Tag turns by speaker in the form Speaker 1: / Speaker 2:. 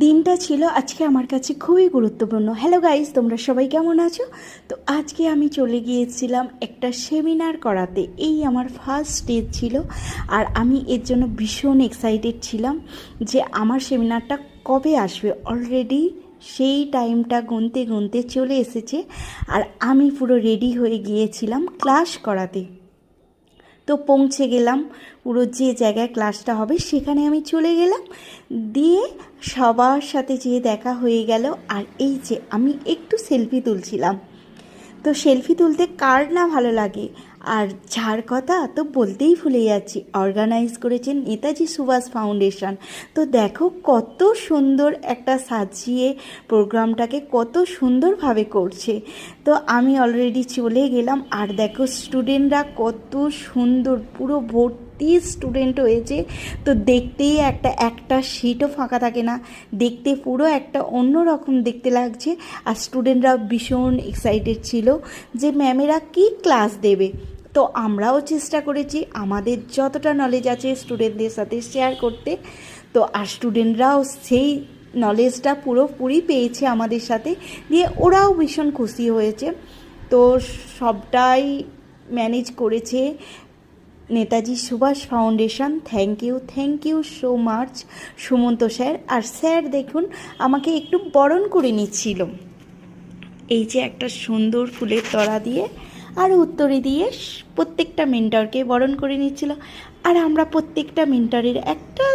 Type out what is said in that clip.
Speaker 1: দিনটা ছিল আজকে আমার কাছে খুবই গুরুত্বপূর্ণ। হ্যালো গাইস, তোমরা সবাই কেমন আছো? তো আজকে আমি চলে গিয়েছিলাম একটা সেমিনার করাতে। এই আমার ফার্স্ট ডে ছিল আর আমি এর জন্য ভীষণ এক্সাইটেড ছিলাম যে আমার সেমিনারটা কবে আসবে। অলরেডি সেই টাইমটা গুনতে গুনতে চলে এসেছে আর আমি পুরো রেডি হয়ে গিয়েছিলাম ক্লাস করাতে। তো পৌঁছে গেলাম, পুরো যে জায়গায় ক্লাসটা হবে সেখানে আমি চলে গেলাম, দিয়ে সবার সাথে যেয়ে দেখা হয়ে গেল। আর এই যে আমি একটু সেলফি তুলছিলাম, তো সেলফি তুলতে কার না ভালো লাগে। আর যার কথা তো বলতেই ভুলে যাচ্ছি, অর্গানাইজ করেছেন নেতাজি সুভাষ ফাউন্ডেশন। তো দেখো কত সুন্দর একটা সাজিয়ে প্রোগ্রামটাকে কত সুন্দরভাবে করছে। তো আমি অলরেডি চলে গেলাম আর দেখো স্টুডেন্টরা কত সুন্দর, পুরো ভর্তি স্টুডেন্ট হয়েছে। তো দেখতেই একটা সিটও ফাঁকা থাকে না, দেখতে পুরো একটা অন্য রকম দেখতে লাগছে। আর স্টুডেন্টরা ভীষণ এক্সাইটেড ছিল যে ম্যামেরা কী ক্লাস দেবে। তো আমরাও চেষ্টা করেছি আমাদের যতটা নলেজ আছে স্টুডেন্টদের সাথে শেয়ার করতে। তো আর স্টুডেন্টরাও সেই নলেজটা পুরোপুরি পেয়েছে আমাদের সাথে, দিয়ে ওরাও ভীষণ খুশি হয়েছে। তো সবটাই ম্যানেজ করেছে Netaji Subhash foundation. Thank you so much Sumanta sir. আর স্যার দেখুন আমাকে একটু বরণ করে নিচ্ছিল, এই যে একটা সুন্দর ফুলের তরা দিয়ে আর উত্তরে দিয়ে প্রত্যেকটা মেন্টরকে বরণ করে নিচ্ছিল। আর আমরা প্রত্যেকটা মেন্টরের একটা